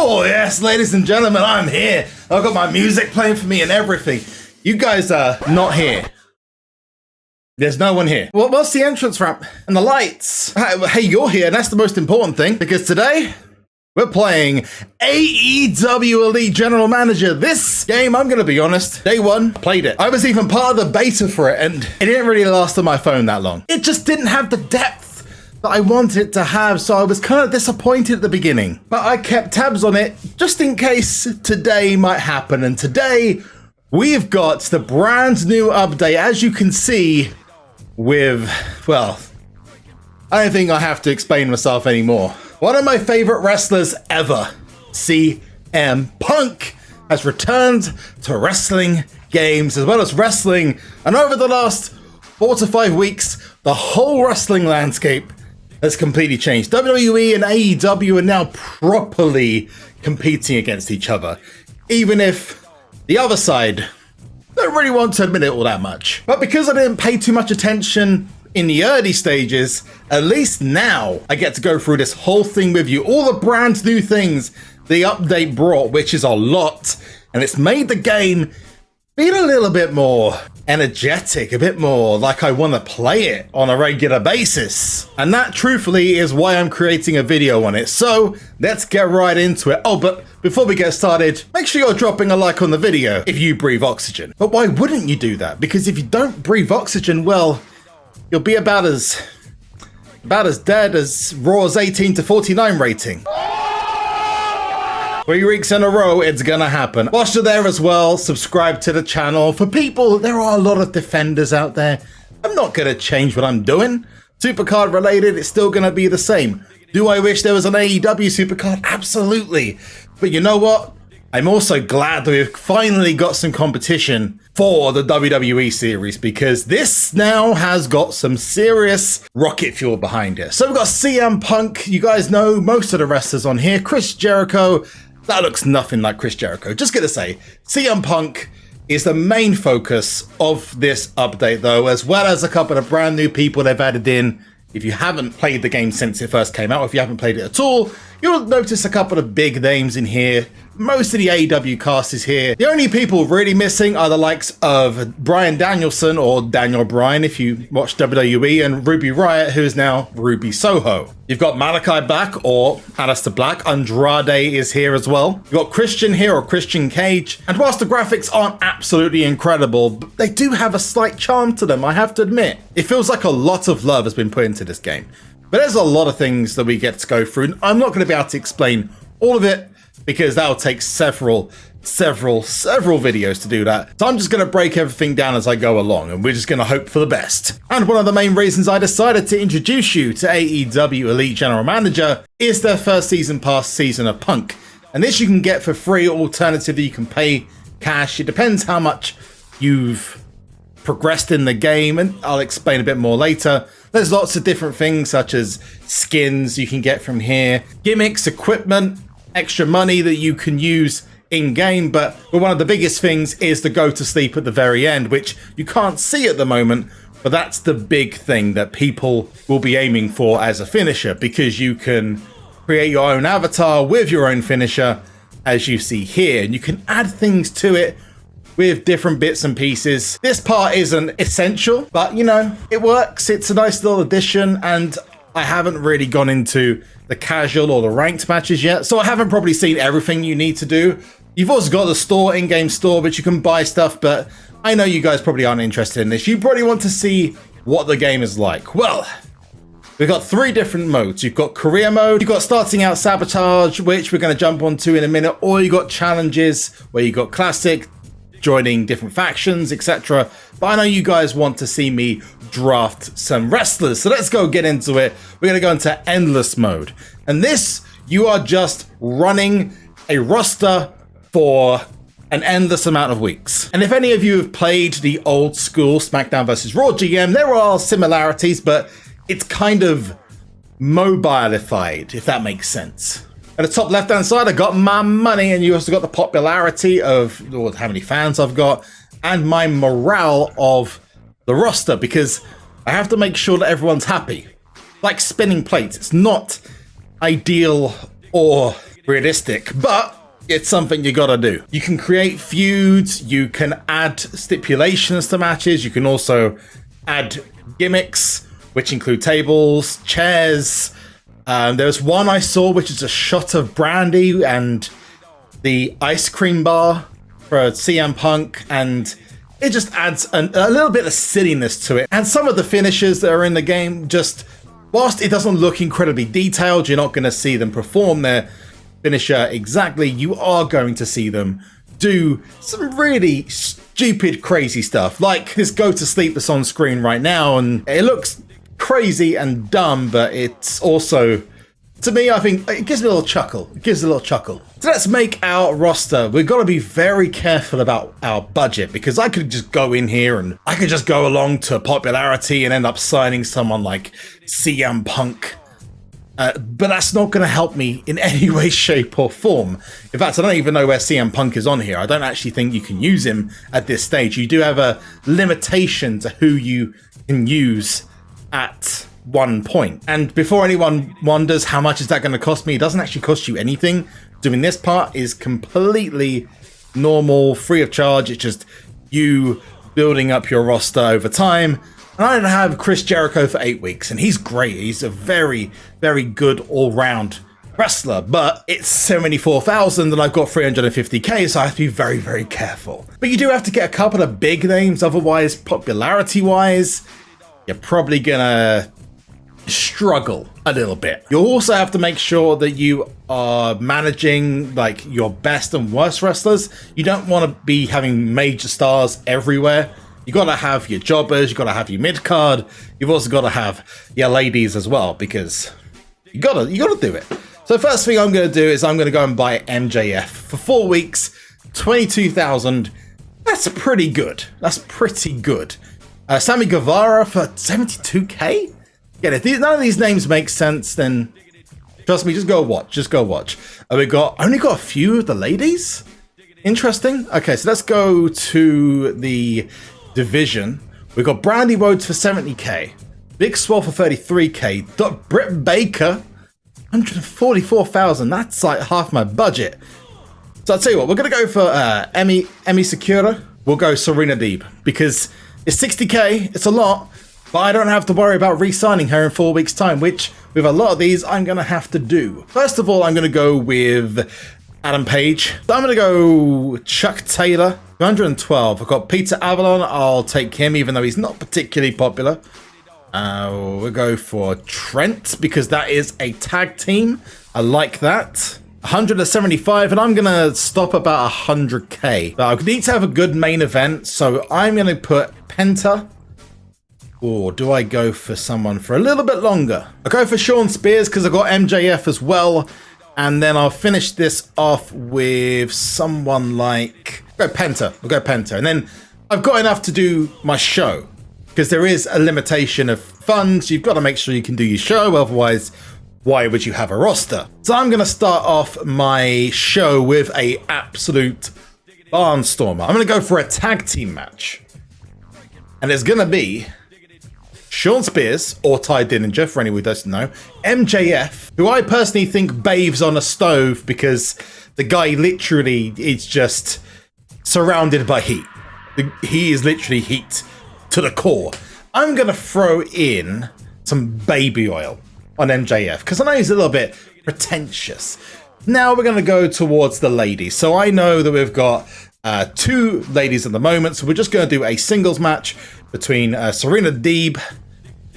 Oh yes, ladies and gentlemen, I'm here. I've got my music playing for me and everything. You guys are not here. There's no one here. Well, what's the entrance ramp? And the lights? Hey, you're here, and that's the most important thing, because today, we're playing AEW Elite General Manager. This game, I'm gonna be honest, day one, played it. I was even part of the beta for it, and it didn't really last on my phone that long. It just didn't have the depth that I wanted it to have, so I was kind of disappointed at the beginning. But I kept tabs on it, just in case today might happen. And today, we've got the brand new update, as you can see, with, well, I don't think I have to explain myself anymore. One of my favorite wrestlers ever, CM Punk, has returned to wrestling games as well as wrestling. And over the last 4 to 5 weeks, the whole wrestling landscape has completely changed. WWE and AEW are now properly competing against each other, even if the other side don't really want to admit it all that much. But because I didn't pay too much attention in the early stages, at least now I get to go through this whole thing with you. All the brand new things the update brought, which is a lot, and it's made the game feel a little bit more energetic, a bit more like I want to play it on a regular basis. And that truthfully is why I'm creating a video on it. So let's get right into it. Oh, but before we get started, make sure you're dropping a like on the video if you breathe oxygen. But why wouldn't you do that? Because if you don't breathe oxygen, well, you'll be about as dead as Raw's 18 to 49 rating. 3 weeks in a row, it's gonna happen. Whilst you're there as well, subscribe to the channel. For people, there are a lot of defenders out there. I'm not gonna change what I'm doing. SUPERCard related, it's still gonna be the same. Do I wish there was an AEW SUPERCard? Absolutely. But you know what? I'm also glad that we've finally got some competition for the WWE series, because this now has got some serious rocket fuel behind it. So we've got CM Punk. You guys know most of the wrestlers on here. Chris Jericho. That looks nothing like Chris Jericho. Just gonna say, CM Punk is the main focus of this update though, as well as a couple of brand new people they've added in. If you haven't played the game since it first came out, or if you haven't played it at all, you'll notice a couple of big names in here. Most of the AEW cast is here. The only people really missing are the likes of Bryan Danielson, or Daniel Bryan if you watch WWE, and Ruby Riott, who is now Ruby Soho. You've got Malachi Black, or Aleister Black. Andrade is here as well. You've got Christian here, or Christian Cage. And whilst the graphics aren't absolutely incredible, they do have a slight charm to them, I have to admit. It feels like a lot of love has been put into this game. But there's a lot of things that we get to go through, and I'm not going to be able to explain all of it, because that'll take several videos to do that. So I'm just going to break everything down as I go along, and we're just going to hope for the best. And one of the main reasons I decided to introduce you to AEW Elite General Manager is their first season pass season of Punk. And this you can get for free. Alternatively, you can pay cash. It depends how much you've progressed in the game, and I'll explain a bit more later. There's lots of different things, such as skins you can get from here, gimmicks, equipment, extra money that you can use in game, but one of the biggest things is the go to sleep at the very end, which you can't see at the moment, but that's the big thing that people will be aiming for as a finisher, because you can create your own avatar with your own finisher, as you see here, and you can add things to it with different bits and pieces. This part isn't essential, but you know, it works. It's a nice little addition, and I haven't really gone into the casual or the ranked matches yet, so I haven't probably seen everything you need to do. You've also got the store, in-game store, which you can buy stuff, but I know you guys probably aren't interested in this. You probably want to see what the game is like. Well, we've got 3 different modes. You've got career mode, you've got starting out sabotage, which we're going to jump onto in a minute, or you got challenges, where you got classic, joining different factions, etc. But I know you guys want to see me draft some wrestlers, so let's go get into it. We're going to go into endless mode, and this, you are just running a roster for an endless amount of weeks. And if any of you have played the old school SmackDown vs. Raw GM, there are similarities, but it's kind of mobilified, if that makes sense. At the top left-hand side, I got my money, and you also got the popularity of how many fans I've got, and my morale of the roster, because I have to make sure that everyone's happy. Like spinning plates, it's not ideal or realistic, but it's something you gotta do. You can create feuds, you can add stipulations to matches, you can also add gimmicks, which include tables, chairs. There's one I saw which is a shot of brandy and the ice cream bar for CM Punk, and it just adds a little bit of silliness to it. And some of the finishes that are in the game, just whilst it doesn't look incredibly detailed, you're not going to see them perform their finisher exactly. You are going to see them do some really stupid, crazy stuff, like this go to sleep that's on screen right now, and it looks crazy and dumb, but it's also, to me, I think it gives me a little chuckle. It gives a little chuckle. So let's make our roster. We've got to be very careful about our budget, because I could just go in here and I could just go along to popularity and end up signing someone like CM Punk. But that's not going to help me in any way, shape or form. In fact, I don't even know where CM Punk is on here. I don't actually think you can use him at this stage. You do have a limitation to who you can use at one point. And before anyone wonders how much is that going to cost me, it doesn't actually cost you anything. Doing this part is completely normal, free of charge. It's just you building up your roster over time. And I don't have Chris Jericho for 8 weeks, and he's great. He's a very, very good all-round wrestler, but it's 74,000 and I've got 350k, so I have to be very, very careful. But you do have to get a couple of big names, otherwise, popularity-wise, you're probably gonna struggle a little bit. You also have to make sure that you are managing like your best and worst wrestlers. You don't want to be having major stars everywhere. You got to have your jobbers, you got to have your mid card. You've also got to have your ladies as well, because you got to do it. So first thing I'm going to do is I'm going to go and buy MJF for 4 weeks, 22,000. That's pretty good. That's pretty good. Sammy Guevara for 72k. Yeah, if none of these names make sense, then trust me, just go watch. Just go watch. We only got a few of the ladies. Interesting. Okay, so let's go to the division. We've got Brandy Rhodes for 70k, Big Swole for 33k, Britt Baker 144,000. That's like half my budget. So I'll tell you what, we're gonna go for Emi Sakura. We'll go Serena Deeb because it's 60k. It's a lot, but I don't have to worry about re-signing her in 4 weeks' time, which with a lot of these I'm gonna have to do. First of all, I'm gonna go with Adam Page. So I'm gonna go Chuck Taylor, 212. I've got Peter Avalon. I'll take him, even though he's not particularly popular. We'll go for Trent because that is a tag team. I like that. 175, and I'm gonna stop about 100k. But I need to have a good main event, so I'm gonna put Penta. Or do I go for someone for a little bit longer? I'll go for Sean Spears because I've got MJF as well. And then I'll finish this off with someone like... We'll go Penta. And then I've got enough to do my show. Because there is a limitation of funds. You've got to make sure you can do your show. Otherwise, why would you have a roster? So I'm going to start off my show with a absolute barnstormer. I'm going to go for a tag team match. And it's going to be Sean Spears, or Ty Dillinger, for anyone who doesn't know, MJF, who I personally think bathes on a stove because the guy literally is just surrounded by heat. He is literally heat to the core. I'm going to throw in some baby oil on MJF because I know he's a little bit pretentious. Now we're going to go towards the ladies. So I know that we've got 2 ladies at the moment, so we're just going to do a singles match between Serena Deeb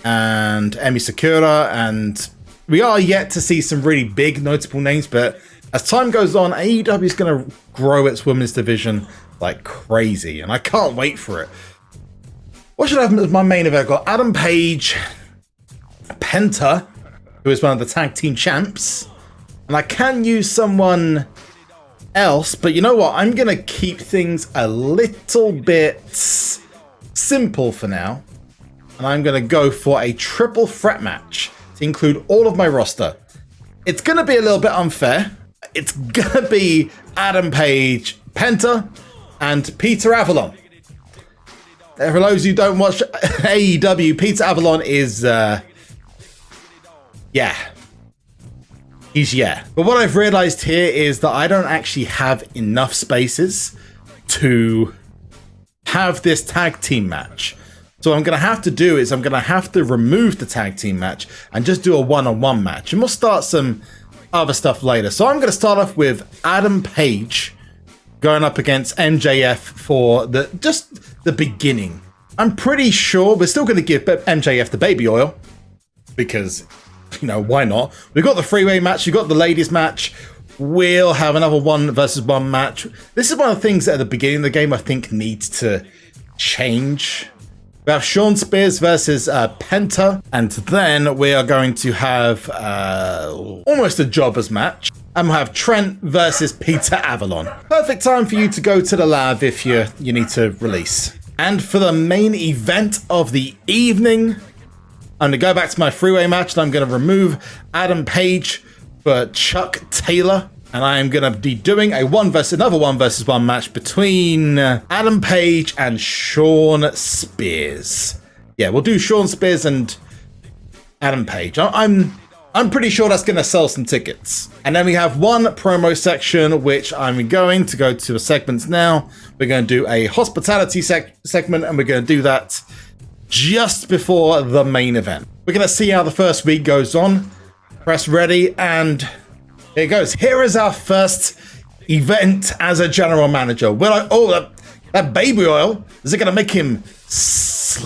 and Emi Sakura, and we are yet to see some really big notable names, but as time goes on, AEW is going to grow its women's division like crazy, and I can't wait for it. What should I have as my main event? I've got Adam Page, Penta, who is one of the tag team champs, and I can use someone else, but you know what? I'm going to keep things a little bit simple for now. And I'm going to go for a triple threat match to include all of my roster. It's going to be a little bit unfair. It's going to be Adam Page, Penta, and Peter Avalon. For those who don't watch AEW, Peter Avalon is, yeah. He's yeah. But what I've realized here is that I don't actually have enough spaces to have this tag team match. So what I'm going to have to do is I'm going to have to remove the tag team match and just do a one-on-one match. And we'll start some other stuff later. So I'm going to start off with Adam Page going up against MJF for just the beginning. I'm pretty sure we're still going to give MJF the baby oil because, you know, why not? We've got the three-way match. We've got the ladies match. We'll have another 1-versus-1 match. This is one of the things that at the beginning of the game I think needs to change. We have Shawn Spears versus Penta, and then we are going to have almost a jobbers match. And we'll have Trent versus Peter Avalon. Perfect time for you to go to the lab if you need to release. And for the main event of the evening, I'm going to go back to my three-way match, and I'm going to remove Adam Page for Chuck Taylor. And I am going to be doing another 1-versus-1 match between Adam Page and Shawn Spears. Yeah, we'll do Shawn Spears and Adam Page. I'm pretty sure that's going to sell some tickets. And then we have one promo section, which I'm going to go to the segments now. We're going to do a hospitality segment, and we're going to do that just before the main event. We're going to see how the first week goes on. Press ready, and here it goes. Here is our first event as a general manager. That baby oil, is it going to make him it's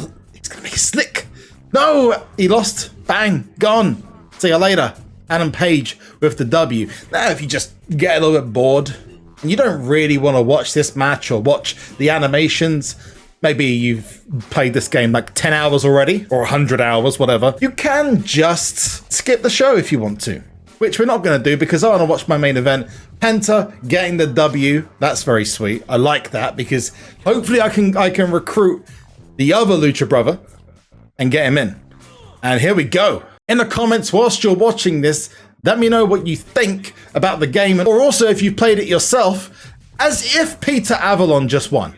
going to make it slick? No, he lost. Bang, gone. See you later. Adam Page with the W. Now, if you just get a little bit bored and you don't really want to watch this match or watch the animations, maybe you've played this game like 10 hours already or 100 hours, whatever, you can just skip the show if you want to, which we're not going to do because I want to watch my main event. Penta getting the W. That's very sweet. I like that because hopefully I can recruit the other Lucha brother and get him in. And here we go. In the comments whilst you're watching this, let me know what you think about the game, or also if you've played it yourself, as if Peter Avalon just won.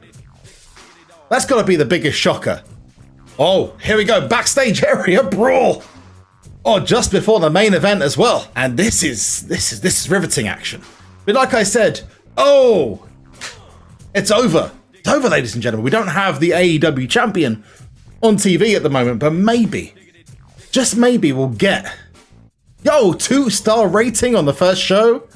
That's got to be the biggest shocker. Oh, here we go, backstage area brawl. Oh, just before the main event as well. And this is riveting action. But like I said, oh, it's over. It's over, ladies and gentlemen. We don't have the AEW champion on TV at the moment, but maybe, just maybe we'll get, 2-star rating on the first show.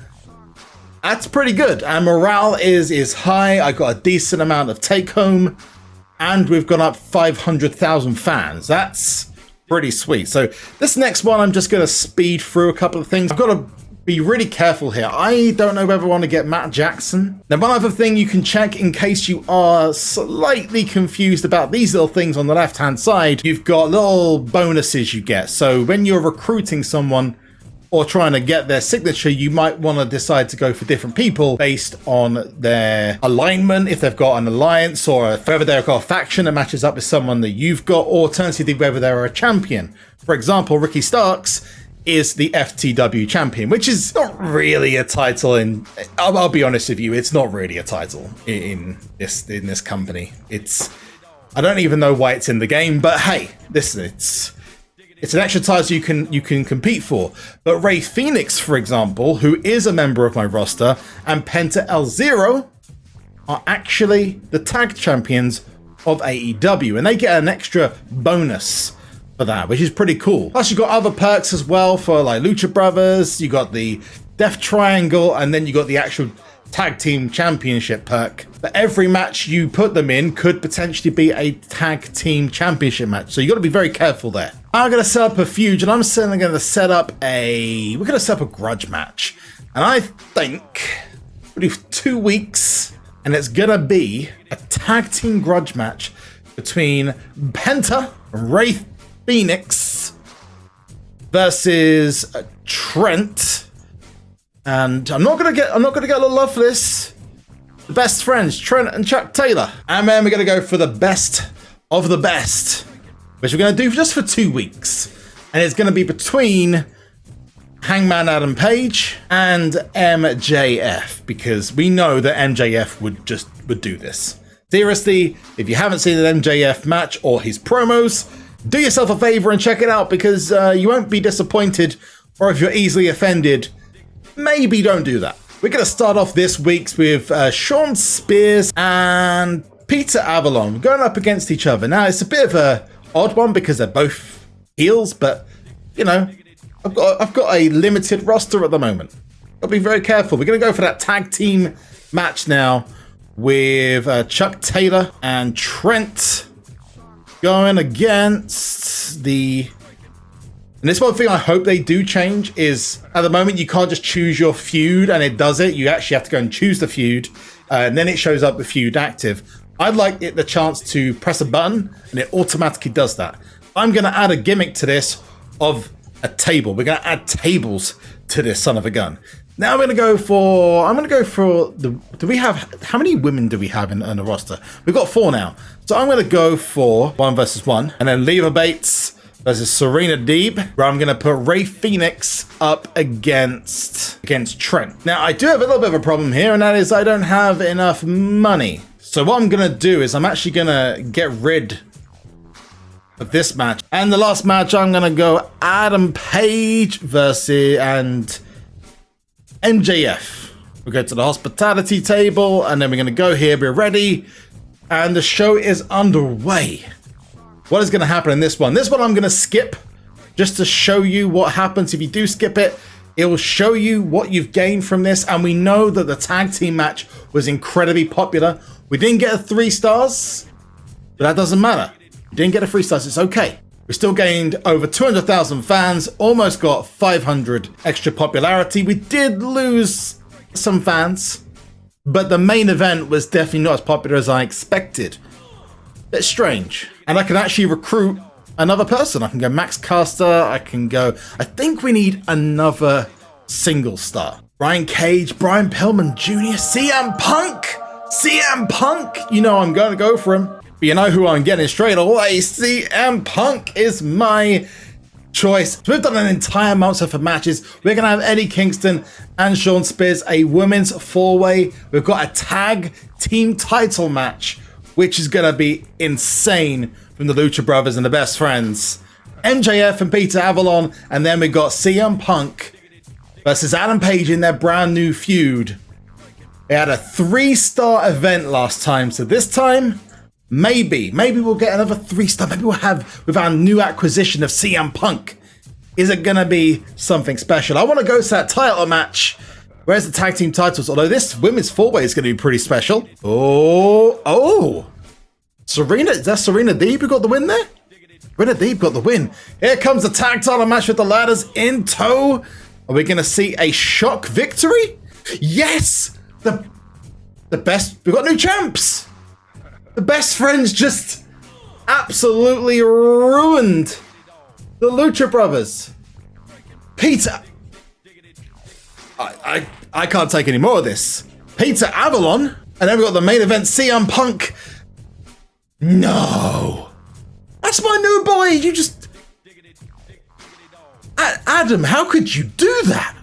That's pretty good. And morale is high. I got a decent amount of take home, and we've gone up 500,000 fans. That's pretty sweet. So this next one, I'm just going to speed through a couple of things. I've got to be really careful here. I don't know whether I want to get Matt Jackson. Now, one other thing you can check in case you are slightly confused about these little things on the left-hand side, you've got little bonuses you get. So when you're recruiting someone or trying to get their signature, you might want to decide to go for different people based on their alignment, if they've got an alliance, or whether they've got a faction that matches up with someone that you've got, or alternatively whether they're a champion. For example, Ricky Starks is the FTW champion, which is not really a title in, I'll be honest with you, it's not really a title in this company. I don't even know why it's in the game, but hey, it's an extra title you can compete for. But Rey Fenix, for example, who is a member of my roster, and Penta El Zero are actually the tag champions of AEW, and they get an extra bonus for that, which is pretty cool. Plus, you've got other perks as well for like Lucha Brothers. You got the Death Triangle, and then you got the actual Tag Team Championship perk. But every match you put them in could potentially be a Tag Team Championship match, so you got to be very careful there. I'm going to set up a feud, and I'm certainly going to set up we're going to set up a grudge match, and I think we'll do 2 weeks, and it's going to be a Tag Team grudge match between Penta and Rey Fenix versus Trent, and I'm not gonna get a little love for this. The best friends, Trent and Chuck Taylor, and then we're gonna go for the best of the best, which we're gonna do just for 2 weeks, and it's gonna be between Hangman Adam Page and MJF, because we know that MJF would do this. Seriously, if you haven't seen an MJF match or his promos, do yourself a favor and check it out, because you won't be disappointed, or if you're easily offended, maybe don't do that. We're going to start off this week's with Shawn Spears and Peter Avalon going up against each other. Now, it's a bit of a odd one because they're both heels, but, you know, I've got a limited roster at the moment. I'll be very careful. We're going to go for that tag team match now with Chuck Taylor and Trent going against the... And this one thing I hope they do change is, at the moment, you can't just choose your feud and it does it. You actually have to go and choose the feud, and then it shows up the feud active. I'd like the chance to press a button and it automatically does that. I'm going to add a gimmick to this of a table. We're going to add tables to this son of a gun. Now I'm going to go for the, do we have, how many women do we have in the roster? We've got 4 now. So I'm going to go for 1 versus 1, and then Leva Bates versus Serena Deeb, where I'm going to put Ray Phoenix up against Trent. Now I do have a little bit of a problem here, and that is I don't have enough money. So what I'm going to do is I'm actually going to get rid of this match. And the last match, I'm going to go Adam Page versus and MJF. We'll go to the hospitality table, and then we're going to go here. We're ready, and the show is underway. What is going to happen in this one? This one I'm going to skip just to show you what happens if you do skip it. It will show you what you've gained from this, and we know that the tag team match was incredibly popular. We didn't get a 3 stars, but that doesn't matter. We didn't get a 3 stars, it's okay. We still gained over 200,000 fans, almost got 500 extra popularity. We did lose some fans, but the main event was definitely not as popular as I expected. It's strange. And I can actually recruit another person. I can go Max Caster, I can go... I think we need another single star. Brian Cage, Brian Pillman Jr., CM Punk! CM Punk! You know I'm going to go for him. But you know who I'm getting straight away? CM Punk is my choice. So we've done an entire month of matches. We're going to have Eddie Kingston and Shawn Spears, a women's 4-way. We've got a tag team title match, which is going to be insane, from the Lucha Brothers and the Best Friends. MJF and Peter Avalon, and then we got CM Punk versus Adam Page in their brand new feud. They had a 3-star event last time, so this time, maybe we'll get another 3-star. Maybe we'll have, with our new acquisition of CM Punk, is it going to be something special? I want to go to that title match. Where's the tag team titles? Although this women's 4-way is going to be pretty special. Oh. Serena, is that Serena Deeb who got the win there? Serena Deeb got the win. Here comes the tag title match with the ladders in tow. Are we going to see a shock victory? Yes! The best, we've got new champs. The Best Friends just absolutely ruined the Lucha Brothers. Peter... I can't take any more of this. Peter Avalon, and then we've got the main event, CM Punk. No. That's my new boy. You just... Adam, how could you do that?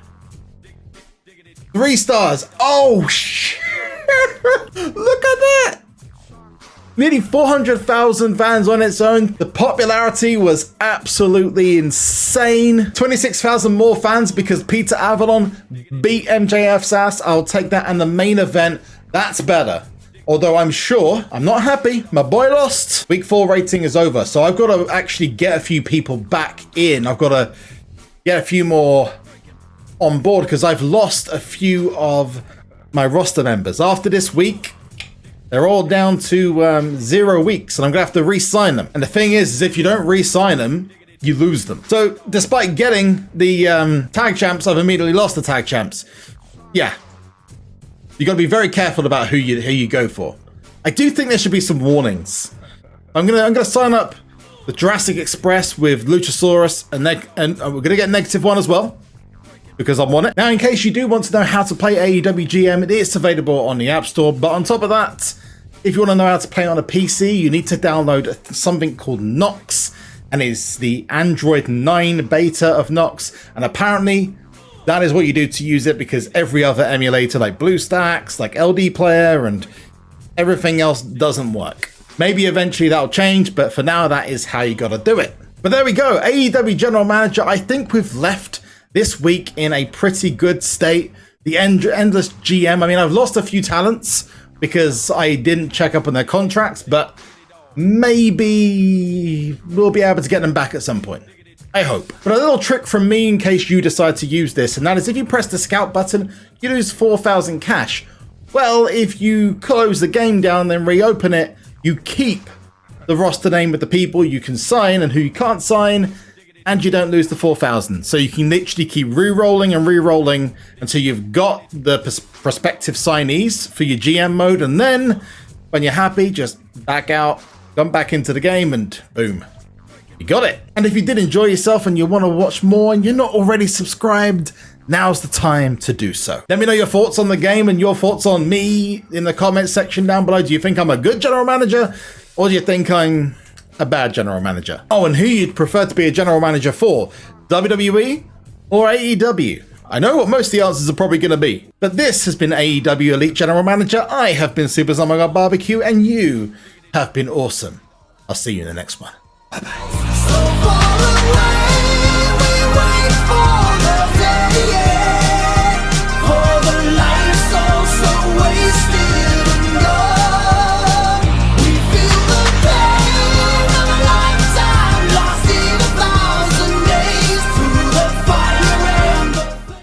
3 stars. Oh, shit. Look at that. Nearly 400,000 fans on its own. The popularity was absolutely insane. 26,000 more fans because Peter Avalon beat MJF's ass. I'll take that. And the main event, that's better. Although I'm sure, I'm not happy. My boy lost. Week 4 rating is over. So I've got to actually get a few people back in. I've got to get a few more on board because I've lost a few of my roster members. After this week, they're all down to 0 weeks, and I'm going to have to re-sign them. And the thing is if you don't re-sign them, you lose them. So despite getting the tag champs, I've immediately lost the tag champs. Yeah. You got to be very careful about who you go for. I do think there should be some warnings. I'm gonna sign up the Jurassic Express with Luchasaurus, and we're gonna get -1 as well because I'm on it. Now, in case you do want to know how to play AEW GM, it is available on the App Store. But on top of that, if you want to know how to play on a PC, you need to download something called Nox, and it's the Android 9 beta of Nox. And apparently, that is what you do to use it, because every other emulator like BlueStacks, like LD Player, and everything else doesn't work. Maybe eventually that'll change, but for now, that is how you gotta do it. But there we go, AEW General Manager. I think we've left this week in a pretty good state. The Endless GM, I mean, I've lost a few talents because I didn't check up on their contracts, but maybe we'll be able to get them back at some point. I hope. But a little trick from me in case you decide to use this, and that is if you press the scout button, you lose 4,000 cash. Well, if you close the game down and then reopen it, you keep the roster name of the people you can sign and who you can't sign, and you don't lose the 4,000. So you can literally keep re-rolling and re-rolling until you've got the prospective signees for your GM mode, and then when you're happy, just back out, jump back into the game, and boom. You got it. And if you did enjoy yourself and you want to watch more and you're not already subscribed, now's the time to do so. Let me know your thoughts on the game and your thoughts on me in the comments section down below. Do you think I'm a good general manager, or do you think I'm a bad general manager? Oh, and who you'd prefer to be a general manager for, WWE or AEW? I know what most of the answers are probably going to be, but this has been AEW Elite General Manager. I have been SuperZomgbBBQ, and you have been awesome. I'll see you in the next one. Bye-bye.